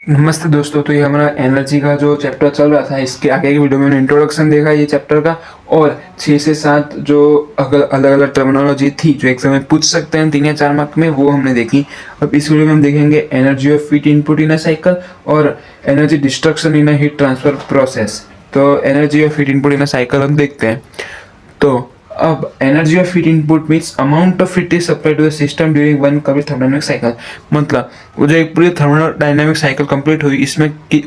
नमस्ते दोस्तों। तो ये हमारा एनर्जी का जो चैप्टर चल रहा था, इसके आगे की वीडियो में हमने इंट्रोडक्शन देखा ये चैप्टर का, और 6 से 7 जो अलग अलग टर्मिनोलॉजी थी जो एग्जाम में पूछ सकते हैं 3 या 4 मार्क में, वो हमने देखी। अब इस वीडियो में हम देखेंगे energy of heat input in a cycle और energy destruction in a heat transfer process. तो energy of heat input in a cycle हम देखते हैं। तो अब energy of heat input means amount of heat is supplied to the system during one complete thermodynamic cycle. मतलब वो जो एक पूरी थर्मोडायनामिक साइकिल कंप्लीट हुई,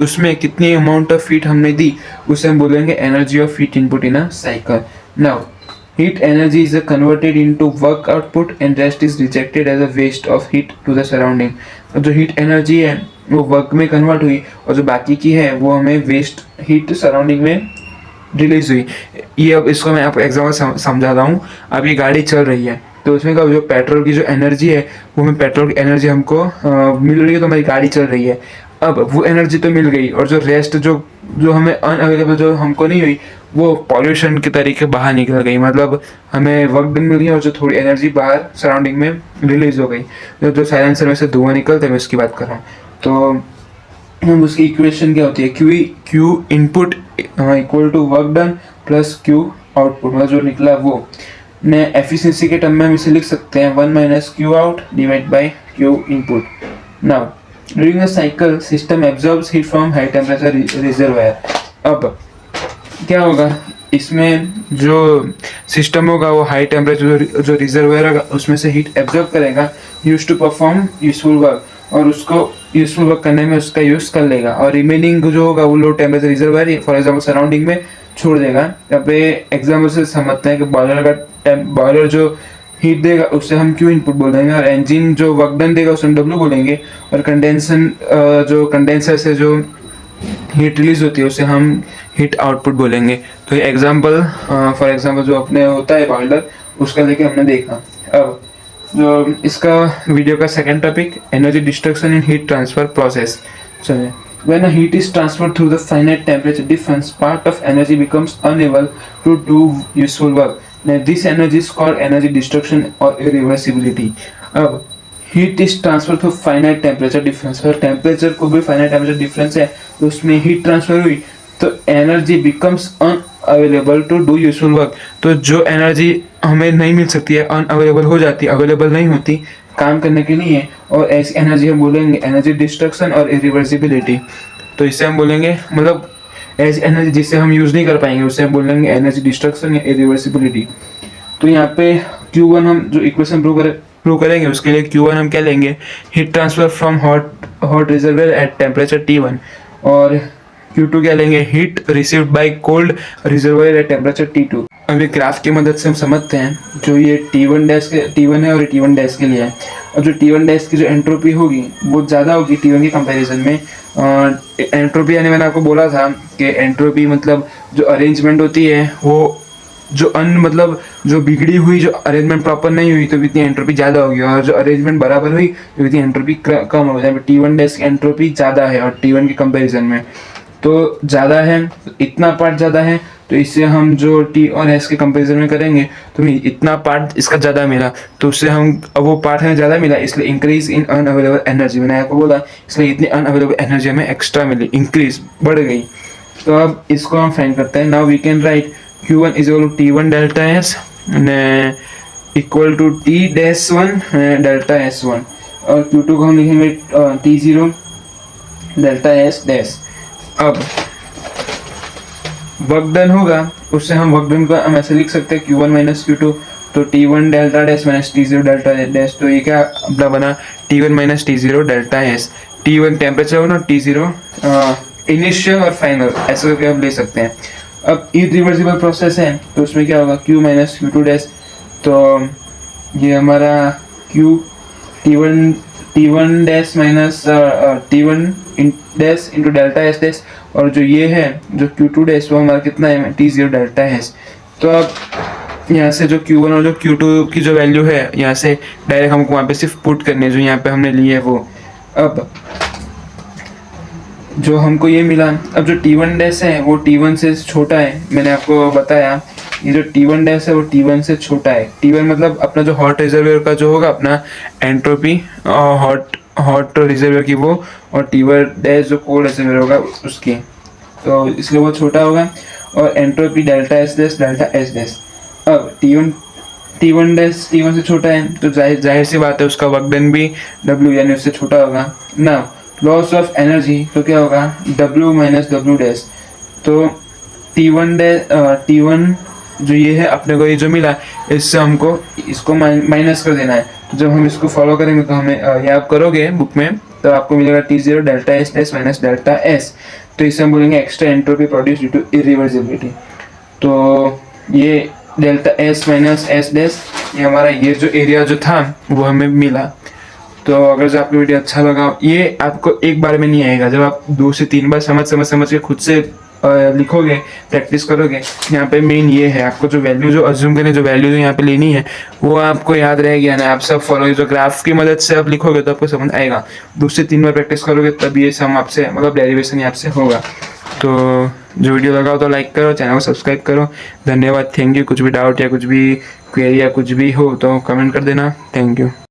उसमें कितनी अमाउंट ऑफ हीट हमने दी, उसे हम बोलेंगे energy of heat input in a cycle. Now heat energy is converted into work output and rest is rejected as a waste of heat to the surrounding। जो heat energy है वो work में convert हुई और जो बाकी की है वो हमें वेस्ट हीट सराउंडिंग में रिलीज हुई। ये अब इसको मैं आपको एग्जाम्पल समझाता हूँ। अब ये गाड़ी चल रही है तो उसमें का जो पेट्रोल की जो एनर्जी है वो हमें पेट्रोल की एनर्जी हमको मिल रही है, तो हमारी गाड़ी चल रही है। अब वो एनर्जी तो मिल गई और जो रेस्ट जो जो हमें अनअवेलेबल जो हमको नहीं हुई वो पॉल्यूशन के तरीके बाहर निकल गई। मतलब हमें वर्क डन मिल गया और जो थोड़ी एनर्जी बाहर सराउंडिंग में रिलीज हो गई। जो साइलेंसर में से धुआं निकलता है मैं उसकी बात कर रहा हूँ। तो हम उसकी इक्वेशन क्या होती है, Q input equal to work done plus Q output, मतलब जो निकला वो। ने एफिशिएंसी के टर्म में हम इसे लिख सकते हैं 1 minus Q out divide by Q input. Now during a cycle system absorbs heat from high temperature reservoir. अब क्या होगा, इसमें जो सिस्टम होगा वो हाई टेम्परेचर जो रिजर्वायर होगा उसमें से हीट एब्जॉर्ब करेगा, use to perform useful work, और उसको यूजफुल वर्क करने में उसका यूज़ कर लेगा। और रिमेनिंग जो होगा वो low temperature reservoir for example surrounding में छोड़ देगा। यहाँ पे एग्जाम्पल से समझते हैं कि बॉयलर जो हीट देगा उससे हम क्यू इनपुट बोल देंगे, और इंजन जो वर्क डन देगा उसे हम डब्ल्यू बोलेंगे, और जो कंडेंसर से जो हीट रिलीज होती है उसे हम हीट आउटपुट बोलेंगे। तो ये एग्जांपल फॉर एग्जांपल जो अपने होता है बॉयलर उसका लेके हमने देखा। अब जो इसका वीडियो का सेकंड टॉपिक एनर्जी डिस्ट्रक्शन इन हीट ट्रांसफर प्रोसेस। चलिए, when a heat is transferred through the finite temperature difference, part of energy becomes unable to do useful work. Now this energy is called energy destruction or irreversibility। अब heat is transfer through finite temperature difference, अगर temperature को भी finite temperature difference है तो उसमें heat transfer हुई तो energy becomes unavailable to do useful work. तो जो एनर्जी हमें नहीं मिल सकती है अनअवेलेबल हो जाती है, अवेलेबल नहीं होती काम करने के लिए, और ऐसी एनर्जी हम बोलेंगे एनर्जी डिस्ट्रक्शन और इरिवर्सिबिलिटी। तो इससे हम बोलेंगे मतलब ऐसी एनर्जी जिससे हम यूज़ नहीं कर पाएंगे उसे हम बोलेंगे एनर्जी डिस्ट्रक्शन या इरिवर्सिबिलिटी। तो यहाँ पे Q1 हम जो इक्वेशन प्रूव करेंगे उसके लिए Q1 हम क्या लेंगे, heat transfer from hot reservoir at temperature T1, और Q2 क्या लेंगे, heat received by cold reservoir at temperature T2। अब ये ग्राफ की मदद से हम समझते हैं जो ये T1 है और T1 डैश के लिए है। और जो T1 डैश की जो एंट्रोपी होगी वो ज़्यादा होगी T1 के कंपैरिजन में। एंट्रोपी यानी मैंने आपको बोला था कि एंट्रोपी मतलब जो अरेंजमेंट होती है वो जो मतलब जो बिगड़ी हुई जो अरेंजमेंट प्रॉपर नहीं हुई तो इतनी एंट्रोपी ज़्यादा होगी, और जो अरेंजमेंट बराबर हुई तो इतनी एंट्रोपी कम हो जाए। T1 डैश की एंट्रोपी ज़्यादा है और T1 के कंपैरिजन में तो ज़्यादा है, तो इतना पार्ट ज़्यादा है, तो इससे हम जो T और S के कंपैरिजन में करेंगे तो इतना पार्ट इसका ज़्यादा मिला, तो उससे हम अब वो पार्ट हमें ज़्यादा मिला इसलिए इंक्रीज इन अनअवेलेबल एनर्जी, मैंने आपको बोला इसलिए इतनी अनअवेलेबल एनर्जी हमें एक्स्ट्रा मिली, इंक्रीज बढ़ गई। तो अब इसको हम फाइंड करते हैं। Now we can write Q1 is equal to T1 delta S equal to T dash 1 delta S1, और Q2 को हम लिखेंगे T0 डेल्टा S डैश। अब वर्क डन होगा उससे हम वर्क डन को हम ऐसे लिख सकते हैं Q1 माइनस Q2, तो T1 delta dash minus T0 delta dash. तो ये क्या अपना बना T1 minus T0 delta S। T1 temperature हो ना, T0 इनिशियल और फाइनल, ऐसे करके हम ले सकते हैं। अब इरिवर्सिबल प्रोसेस है तो उसमें क्या होगा Q माइनस Q2 डैश, तो ये हमारा T1 dash minus T1 dash into delta S dash, और जो ये है जो Q2 डैश वो हमारा कितना है T0 डेल्टा S। तो अब यहाँ से जो Q1 और जो Q2 की जो वैल्यू है यहाँ से डायरेक्ट हमको वहाँ पे सिर्फ पुट करनी है जो यहाँ पे हमने ली है वो। अब जो हमको ये मिला, अब जो T1 डैश है वो T1 से छोटा है, मैंने आपको बताया ये जो T1 डैश है वो T1 से छोटा है। T1 मतलब अपना जो हॉट रिजर्वायर का जो होगा अपना एंट्रोपी हॉट हॉट रिजर्वर की वो, और T1 डैश जो कोल्ड रिजर्वर होगा उसकी, तो इसलिए वो छोटा होगा। और entropy delta S dash delta S dash. अब T1 डैश T1 से छोटा है, तो जाहिर सी बात है उसका वर्क डन भी W यानी उससे छोटा होगा ना। लॉस ऑफ एनर्जी तो क्या होगा, W माइनस W डैश। तो T1 जो ये है अपने को ये जो मिला, इससे हमको इसको माइनस कर देना है। तो जब हम इसको फॉलो करेंगे तो हमें ये आप करोगे बुक में, तो आपको मिलेगा T0 delta S dash minus delta S. तो इसे हम बोलेंगे extra entropy produce due to irreversibility. तो ये delta S minus S dash, ये हमारा ये जो एरिया जो था वो हमें मिला। तो अगर जो आपको वीडियो अच्छा लगा, ये आपको एक बार में नहीं आएगा, जब आप 2 से 3 बार समझ के खुद से लिखोगे, प्रैक्टिस करोगे। यहाँ पे मेन ये है, आपको जो वैल्यू जो अज्यूम करने, जो वैल्यू जो यहाँ पे लेनी है वो आपको याद रहेगी ना। आप सब फॉलो, जो ग्राफ की मदद से आप लिखोगे तो आपको समझ आएगा। 2 से 3 बार प्रैक्टिस करोगे तब ये सम आपसे, मतलब डेरिवेशन आपसे होगा। तो जो वीडियो लगा हो तो लाइक करो, चैनल को सब्सक्राइब करो। धन्यवाद, थैंक यू। कुछ भी डाउट या कुछ भी क्वेरी या कुछ भी हो तो कमेंट कर देना। Thank you.